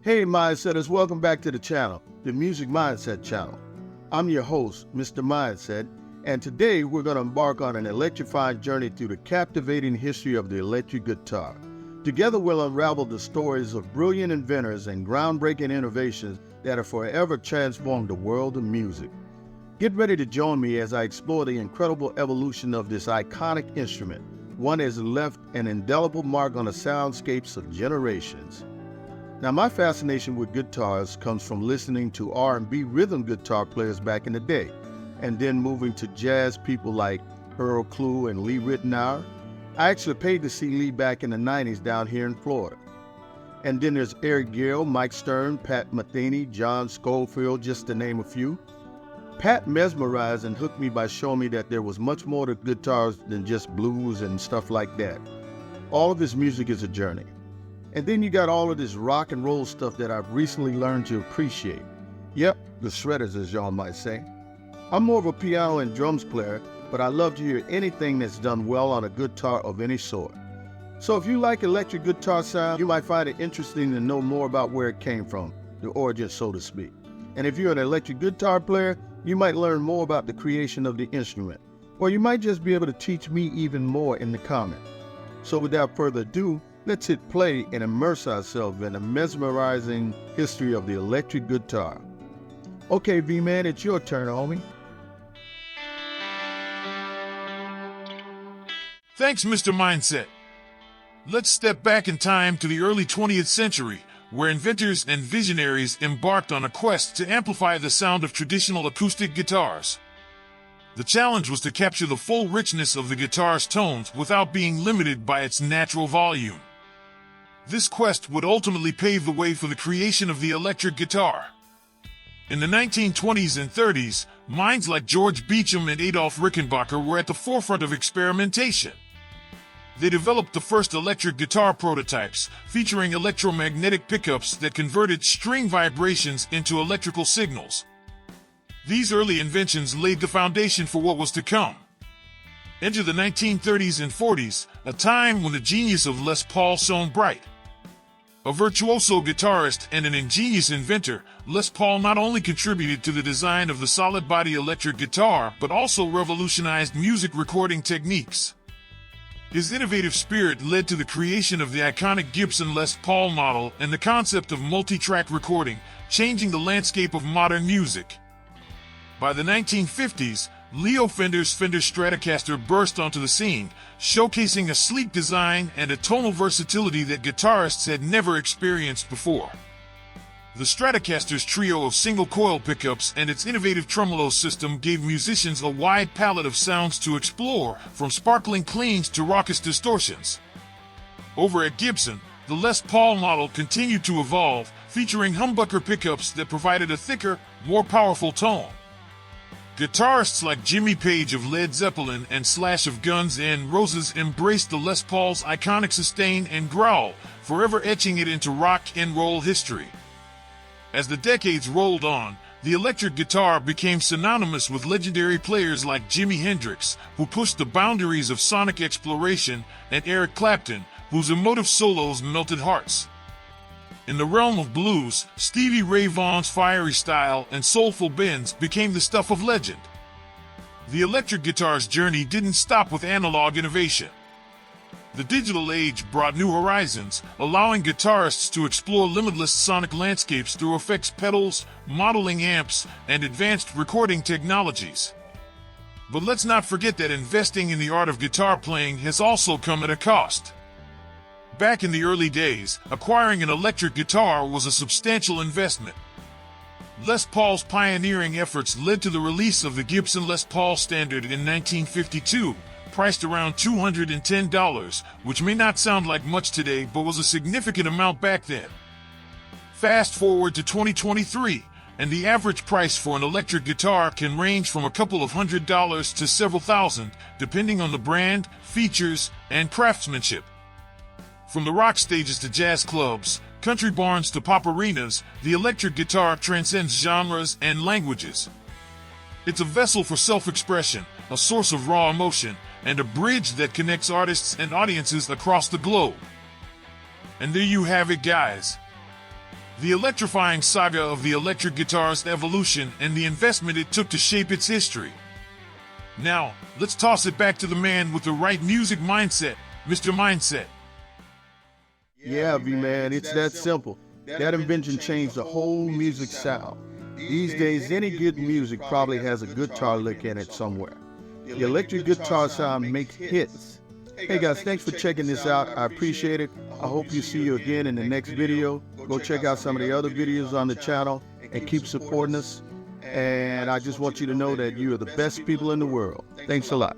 Hey Mindsetters, welcome back to the channel, the Music Mindset channel. I'm your host, Mr. Mindset, and today we're going to embark on an electrifying journey through the captivating history of the electric guitar. Together we'll unravel the stories of brilliant inventors and groundbreaking innovations that have forever transformed the world of music. Get ready to join me as I explore the incredible evolution of this iconic instrument, one that has left an indelible mark on the soundscapes of generations. Now, my fascination with guitars comes from listening to R&B rhythm guitar players back in the day, and then moving to jazz people like Earl Klugh and Lee Ritenour. I actually paid to see Lee back in the 90s down here in Florida. And then there's Eric Gill, Mike Stern, Pat Metheny, John Scofield, just to name a few. Pat mesmerized and hooked me by showing me that there was much more to guitars than just blues and stuff like that. All of his music is a journey. And then you got all of this rock and roll stuff that I've recently learned to appreciate. Yep, the shredders, as y'all might say. I'm more of a piano and drums player, but I love to hear anything that's done well on a guitar of any sort. So if you like electric guitar sound, you might find it interesting to know more about where it came from, the origin, so to speak. And if you're an electric guitar player, you might learn more about the creation of the instrument. Or you might just be able to teach me even more in the comments. So without further ado, let's hit play and immerse ourselves in the mesmerizing history of the electric guitar. Okay, V-Man, it's your turn, homie. Thanks, Mr. Mindset. Let's step back in time to the early 20th century, where inventors and visionaries embarked on a quest to amplify the sound of traditional acoustic guitars. The challenge was to capture the full richness of the guitar's tones without being limited by its natural volume. This quest would ultimately pave the way for the creation of the electric guitar. In the 1920s and 30s, minds like George Beecham and Adolf Rickenbacker were at the forefront of experimentation. They developed the first electric guitar prototypes, featuring electromagnetic pickups that converted string vibrations into electrical signals. These early inventions laid the foundation for what was to come. Enter the 1930s and 40s, a time when the genius of Les Paul shone bright. A virtuoso guitarist and an ingenious inventor, Les Paul not only contributed to the design of the solid-body electric guitar, but also revolutionized music recording techniques. His innovative spirit led to the creation of the iconic Gibson Les Paul model and the concept of multi-track recording, changing the landscape of modern music. By the 1950s, Leo Fender's Fender Stratocaster burst onto the scene, showcasing a sleek design and a tonal versatility that guitarists had never experienced before. The Stratocaster's trio of single-coil pickups and its innovative tremolo system gave musicians a wide palette of sounds to explore, from sparkling cleans to raucous distortions. Over at Gibson, the Les Paul model continued to evolve, featuring humbucker pickups that provided a thicker, more powerful tone. Guitarists like Jimmy Page of Led Zeppelin and Slash of Guns N' Roses embraced the Les Paul's iconic sustain and growl, forever etching it into rock and roll history. As the decades rolled on, the electric guitar became synonymous with legendary players like Jimi Hendrix, who pushed the boundaries of sonic exploration, and Eric Clapton, whose emotive solos melted hearts. In the realm of blues, Stevie Ray Vaughan's fiery style and soulful bends became the stuff of legend. The electric guitar's journey didn't stop with analog innovation. The digital age brought new horizons, allowing guitarists to explore limitless sonic landscapes through effects pedals, modeling amps, and advanced recording technologies. But let's not forget that investing in the art of guitar playing has also come at a cost. Back in the early days, acquiring an electric guitar was a substantial investment. Les Paul's pioneering efforts led to the release of the Gibson Les Paul Standard in 1952, priced around $210, which may not sound like much today, but was a significant amount back then. Fast forward to 2023, and the average price for an electric guitar can range from a couple of $100s to several thousand, depending on the brand, features, and craftsmanship. From the rock stages to jazz clubs, country barns to pop arenas, the electric guitar transcends genres and languages. It's a vessel for self-expression, a source of raw emotion, and a bridge that connects artists and audiences across the globe. And there you have it, guys. the electrifying saga of the electric guitar's evolution and the investment it took to shape its history. Now, let's toss it back to the man with the right music mindset, Mr. Mindset. Yeah, V-Man, it's that simple. That invention changed the whole music sound. These days, any good music probably has a guitar lick in it somewhere. The electric guitar sound makes hits. Hey guys, thanks for checking this out. I appreciate it. I hope you see you again in the next video. Go check out some of the other videos on the channel and keep supporting us. And I just want you to know that you are the best people in the world. Thanks a lot.